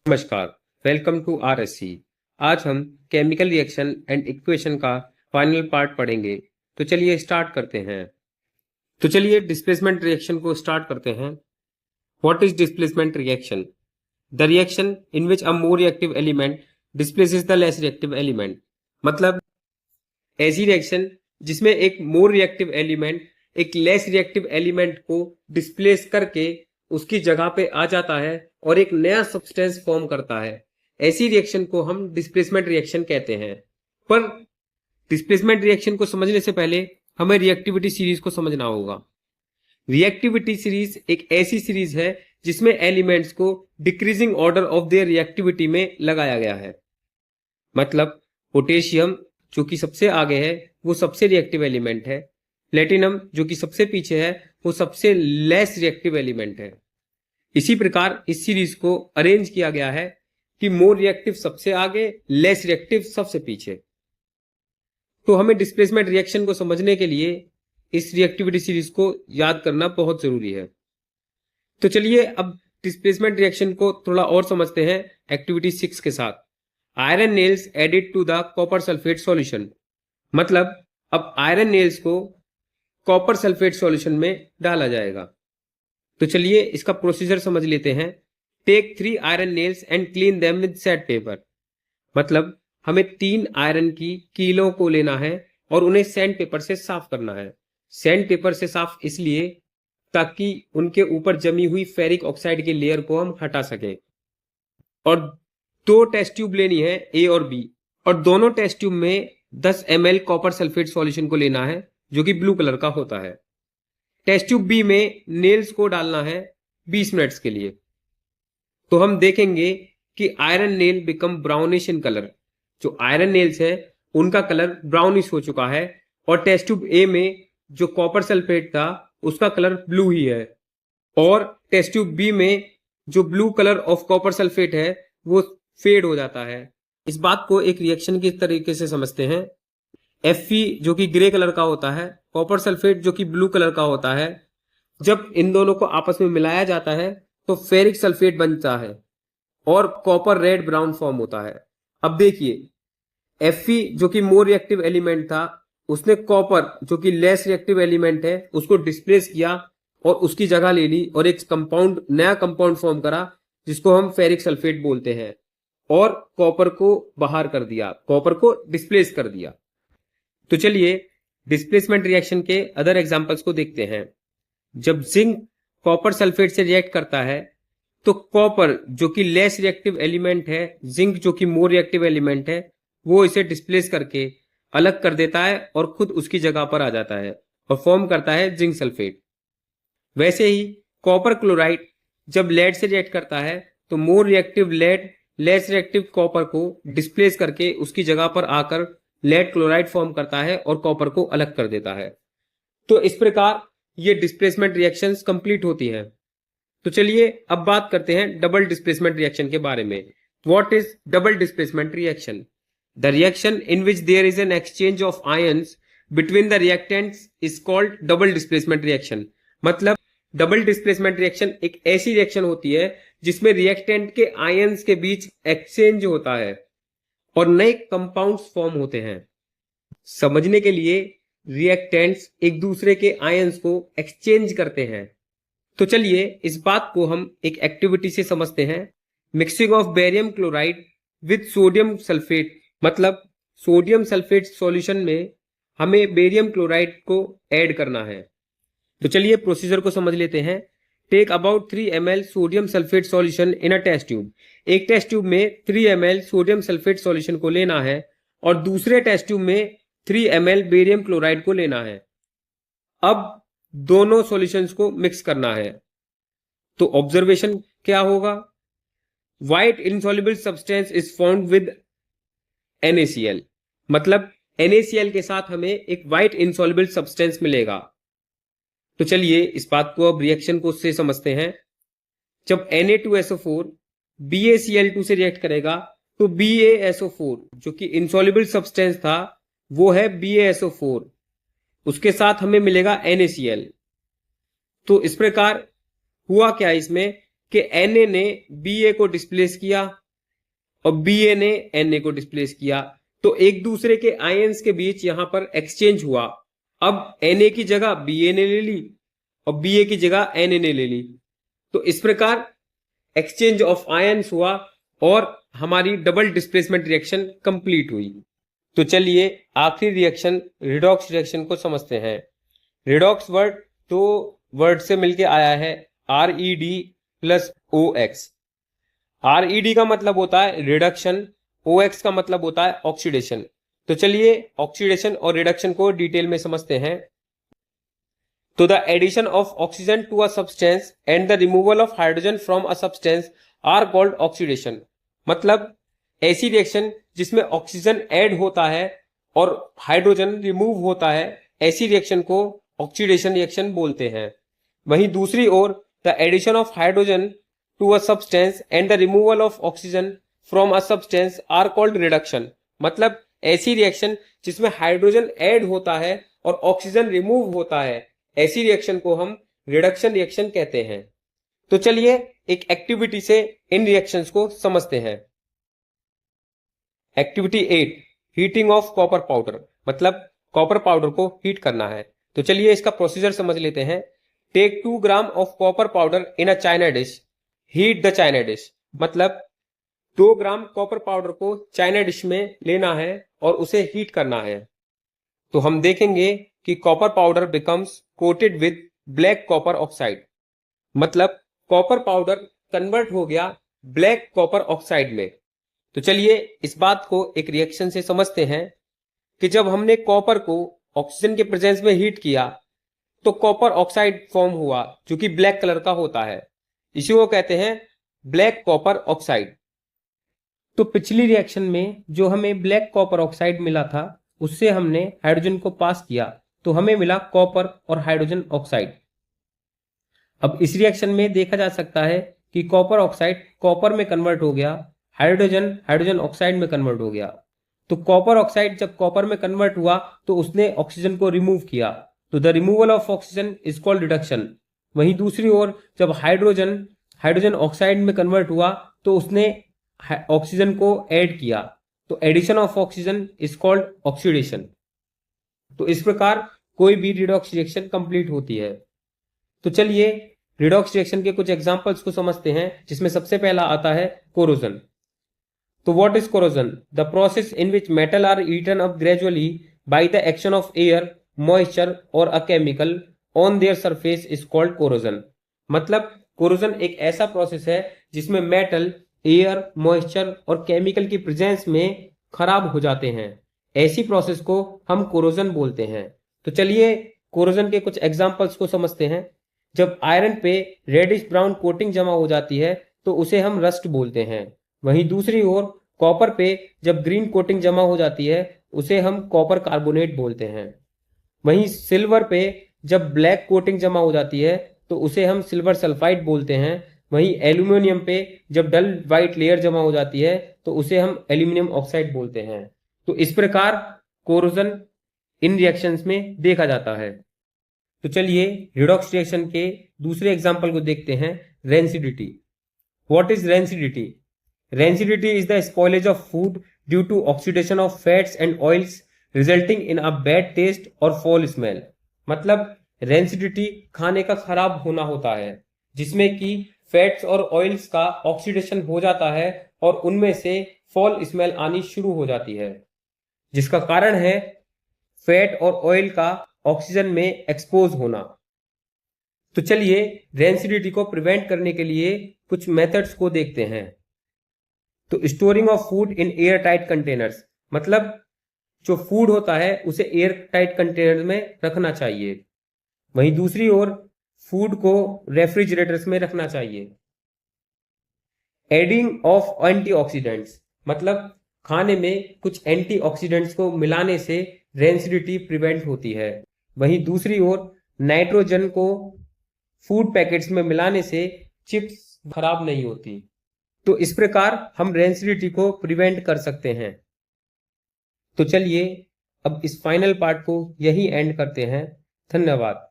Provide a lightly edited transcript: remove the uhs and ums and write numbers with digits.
नमस्कार, welcome to RSC. आज हम केमिकल रिएक्शन एंड इक्वेशन का फाइनल पार्ट पढ़ेंगे। तो चलिए स्टार्ट करते हैं। तो चलिए डिस्प्लेसमेंट रिएक्शन को स्टार्ट करते हैं। What is displacement reaction? The reaction in which a more reactive element displaces the less reactive element. मतलब ऐसी रिएक्शन जिसमें एक मोर रिएक्टिव एलिमेंट एक लेस रिएक्टिव एलिमेंट को डिस्प्लेस करके उसकी जगह पे आ जाता है और एक नया सब्सटेंस फॉर्म करता है। ऐसी रिएक्शन को हम डिस्प्लेसमेंट रिएक्शन कहते हैं। पर डिस्प्लेसमेंट रिएक्शन को समझने से पहले हमें रिएक्टिविटी सीरीज को समझना होगा। रिएक्टिविटी सीरीज एक ऐसी सीरीज है जिसमें एलिमेंट्स को decreasing order of their reactivity में लगाया गया है। मतलब पोटेशियम जो कि सबसे आगे है वो सबसे रिएक्टिव एलिमेंट है, प्लेटिनम जो कि सबसे पीछे है वो सबसे लेस रिएक्टिव एलिमेंट है। इसी प्रकार इस सीरीज को अरेंज किया गया है कि मोर रिएक्टिव सबसे आगे, लेस रिएक्टिव सबसे पीछे। तो हमें डिस्प्लेसमेंट रिएक्शन को समझने के लिए इस रिएक्टिविटी सीरीज को याद करना बहुत जरूरी है। तो चलिए अब डिस्प्लेसमेंट रिएक्शन को थोड़ा और समझते हैं एक्टिविटी 6 के साथ। Iron nails added to the copper sulphate solution. मतलब अब आयरन नेल्स को कॉपर सल्फेट सॉल्यूशन में डाला जाएगा। तो चलिए इसका प्रोसीजर समझ लेते हैं। Take 3 iron nails and clean them with sand paper. मतलब हमें 3 आयरन की कीलों को लेना है और उन्हें सैंड पेपर से साफ करना है। सैंड पेपर से साफ इसलिए ताकि उनके ऊपर जमी हुई फेरिक ऑक्साइड की लेयर को हम हटा सकें। और 2 टेस्ट ट्यूब लेनी है, ए और बी, और दोनों टेस्ट ट्यूब में 10 ml कॉपर सल्फेट सॉल्यूशन को लेना है जो कि ब्लू कलर का होता है। टेस्ट ट्यूब बी में नेल्स को डालना है 20 मिनट्स के लिए। तो हम देखेंगे कि iron nail become brownish in colour. जो आयरन नेल्स है उनका कलर ब्राउनिश हो चुका है और टेस्ट ट्यूब ए में जो कॉपर सल्फेट था उसका कलर ब्लू ही है। और टेस्ट ट्यूब बी में जो blue colour of copper sulphate है वो फेड हो जाता है। इस बात को एक रिएक्शन के तरीके से समझते हैं। Fe जो कि ग्रे कलर का होता है, कॉपर सल्फेट जो कि ब्लू कलर का होता है, जब इन दोनों को आपस में मिलाया जाता है तो फेरिक सल्फेट बनता है और कॉपर रेड ब्राउन फॉर्म होता है। अब देखिए Fe जो कि मोर रिएक्टिव एलिमेंट था उसने कॉपर जो कि लेस रिएक्टिव एलिमेंट है उसको डिस्प्लेस किया और उसकी जगह ले ली और एक कंपाउंड, नया कंपाउंड फॉर्म करा जिसको हम फेरिक सल्फेट बोलते हैं, और कॉपर को बाहर कर दिया, कॉपर को डिस्प्लेस कर दिया। तो चलिए डिस्प्लेसमेंट रिएक्शन के अदर एग्जांपल्स को देखते हैं। जब जिंक कॉपर सल्फेट से रिएक्ट करता है तो कॉपर जो कि लेस रिएक्टिव एलिमेंट है, जिंक जो कि मोर रिएक्टिव एलिमेंट है, वो इसे डिस्प्लेस करके अलग कर देता है और खुद उसकी जगह पर आ जाता है और फॉर्म करता है जिंक सल्फेट। वैसे ही कॉपर क्लोराइड जब लेड से रिएक्ट करता है तो more reactive lead less reactive copper को डिस्प्लेस करके उसकी जगह पर आकर लेड क्लोराइड फॉर्म करता है और कॉपर को अलग कर देता है। तो इस प्रकार ये डिस्प्लेसमेंट रिएक्शंस कंप्लीट होती हैं। तो चलिए अब बात करते हैं डबल डिस्प्लेसमेंट रिएक्शन के बारे में। What is double displacement reaction? The reaction in which there is an exchange of ions between the reactants is called double displacement reaction. मतलब डबल डिस्प्लेसमेंट रिएक्शन एक ऐसी रिएक्शन होती है जिसमें रिएक्टेंट के आयंस के बीच एक्सचेंज होता है और नए कंपाउंड्स फॉर्म होते हैं। समझने के लिए रिएक्टेंट्स एक दूसरे के आयंस को एक्सचेंज करते हैं। तो चलिए इस बात को हम एक एक्टिविटी से समझते हैं। Mixing of barium chloride with sodium sulphate. मतलब सोडियम सल्फेट सॉल्यूशन में हमें बेरियम क्लोराइड को ऐड करना है। तो चलिए प्रोसीजर को समझ लेते हैं। Take about 3 ml sodium sulphate solution in a test tube. एक टेस्ट ट्यूब में 3 ml सोडियम सल्फेट सॉल्यूशन को लेना है और दूसरे टेस्ट ट्यूब में 3 ml बेरियम क्लोराइड को लेना है। अब दोनों सॉल्यूशंस को मिक्स करना है। तो ऑब्जर्वेशन क्या होगा? White insoluble substance is found with NaCl। मतलब NaCl के साथ हमें एक व्हाइट इनसॉल्युबल सब्सटेंस मिलेगा। तो चलिए इस बात को अब रिएक्शन को उससे समझते हैं। जब Na2SO4 BaCl2 से रिएक्ट करेगा तो BaSO4 जो कि इनसॉल्युबल सब्सटेंस था वो है BaSO4, उसके साथ हमें मिलेगा NaCl। तो इस प्रकार हुआ क्या इसमें कि Na ने Ba को डिस्प्लेस किया और Ba ने Na को डिस्प्लेस किया, तो एक दूसरे के आयंस के बीच यहां पर एक्सचेंज हुआ। अब Na की जगह Ba ने ले ली और Ba की जगह Na ने ले ली, तो इस प्रकार एक्सचेंज ऑफ आयंस हुआ और हमारी डबल डिस्प्लेसमेंट रिएक्शन कंप्लीट हुई। तो चलिए आखिरी रिएक्शन रिडॉक्स रिएक्शन को समझते हैं। रिडॉक्स वर्ड तो वर्ड से मिलके आया है RED प्लस OX। RED का मतलब होता है रिडक्शन, OX का मतलब होता है ऑक्सीडेशन। तो चलिए ऑक्सीडेशन और रिडक्शन को डिटेल में समझते हैं। तो the addition of oxygen to a substance and the removal of hydrogen from a substance are called oxidation. मतलब ऐसी रिएक्शन जिसमें ऑक्सीजन ऐड होता है और हाइड्रोजन रिमूव होता है, ऐसी रिएक्शन को ऑक्सीडेशन रिएक्शन बोलते हैं। वहीं दूसरी ओर the addition of hydrogen to a substance and the removal of oxygen from a substance are called reduction. मतलब ऐसी रिएक्शन जिसमें हाइड्रोजन ऐड होता है और ऑक्सीजन रिमूव होता है, ऐसी रिएक्शन को हम रिडक्शन रिएक्शन कहते हैं। तो चलिए एक एक्टिविटी से इन रिएक्शंस को समझते हैं। Activity 8, heating of copper powder. मतलब कॉपर पाउडर को हीट करना है। तो चलिए इसका प्रोसीजर समझ लेते हैं। Take 2 gram of copper powder in a china dish, heat the china dish. मतलब 2 ग्राम कॉपर पाउडर को चाइना डिश में लेना है और उसे हीट करना है। तो हम देखेंगे कि copper powder becomes coated with black copper oxide. मतलब कॉपर पाउडर कन्वर्ट हो गया ब्लैक कॉपर ऑक्साइड में। तो चलिए इस बात को एक रिएक्शन से समझते हैं कि जब हमने कॉपर को ऑक्सीजन के प्रेजेंस में हीट किया तो कॉपर ऑक्साइड फॉर्म हुआ जो कि ब्लैक कलर का होता है। इसी को कहते हैं ब्लैक कॉपर ऑक्साइड। तो पिछली रिएक्शन में जो हमें ब्लैक कॉपर ऑक्साइड मिला था उससे हमने हाइड्रोजन को पास किया तो हमें मिला कॉपर और हाइड्रोजन ऑक्साइड। अब इस रिएक्शन में देखा जा सकता है कि कॉपर ऑक्साइड कॉपर में कन्वर्ट हो गया, हाइड्रोजन हाइड्रोजन ऑक्साइड में कन्वर्ट हो गया। तो कॉपर ऑक्साइड जब कॉपर में कन्वर्ट हुआ तो उसने ऑक्सीजन को रिमूव किया, तो the removal of oxygen is called reduction. वहीं दूसरी ओर जब हाइड्रोजन हाइड्रोजन ऑक्साइड में कन्वर्ट हुआ तो उसने ऑक्सीजन को ऐड किया, तो addition of oxygen is called oxidation. तो इस प्रकार कोई भी रिडॉक्स रिएक्शन कंप्लीट होती है। तो चलिए रिडॉक्स रिएक्शन के कुछ एग्जांपल्स को समझते हैं, जिसमें सबसे पहला आता है कोरोजन। तो what is corrosion? The process in which metal are eaten up gradually by the action of air, moisture और a chemical on their surface is called corrosion. मतलब कोरोजन एक ऐसा प्रोसेस है जिसमें मेटल एयर, मॉइस्चर और chemical की presence में खराब हो जाते हैं। ऐसी प्रोसेस को हम कोरोजन बोलते हैं। तो चलिए कोरोजन के कुछ एग्जांपल्स को समझते हैं। जब आयरन पे रेडिश ब्राउन कोटिंग जमा हो जाती है तो उसे हम रस्ट बोलते हैं। वहीं दूसरी ओर कॉपर पे जब ग्रीन कोटिंग जमा हो जाती है उसे हम कॉपर कार्बोनेट बोलते हैं। वहीं सिल्वर पे जब ब्लैक कोटिंग जमा हो जाती है तो उसे हम सिल्वर सल्फाइड बोलते हैं। वहीं एल्यूमिनियम पे जब डल व्हाइट लेयर जमा हो जाती है तो उसे हम एल्यूमिनियम ऑक्साइड बोलते हैं। तो इस प्रकार कोरोजन इन रिएक्शंस में देखा जाता है। तो चलिए रिडॉक्स रिएक्शन के दूसरे एग्जांपल को देखते हैं, rancidity. What is rancidity? Rancidity is the spoilage of food due to oxidation of fats and oils resulting in a bad taste और फॉल स्मेल। मतलब रेंसिडिटी खाने का खराब होना होता है जिसमें कि फैट्स और ऑयल्स का ऑक्सीडेशन हो जाता है और उनमें से फॉल स्मेल आनी शुरू हो जाती है, जिसका कारण है फैट और ऑयल का ऑक्सीजन में एक्सपोज होना। तो चलिए रेंसिडिटी को प्रिवेंट करने के लिए कुछ मेथड्स को देखते हैं। तो storing of food in air tight containers. मतलब जो फूड होता है उसे एयर टाइट कंटेनर में रखना चाहिए। वहीं दूसरी ओर फूड को रेफ्रिजरेटर्स में रखना चाहिए। Adding of antioxidants. मतलब खाने में कुछ एंटीऑक्सीडेंट्स को मिलाने से रेंसिडिटी प्रिवेंट होती है। वहीं दूसरी ओर नाइट्रोजन को फूड पैकेट्स में मिलाने से चिप्स खराब नहीं होती। तो इस प्रकार हम रेंसिडिटी को प्रिवेंट कर सकते हैं। तो चलिए अब इस फाइनल पार्ट को यही एंड करते हैं। धन्यवाद।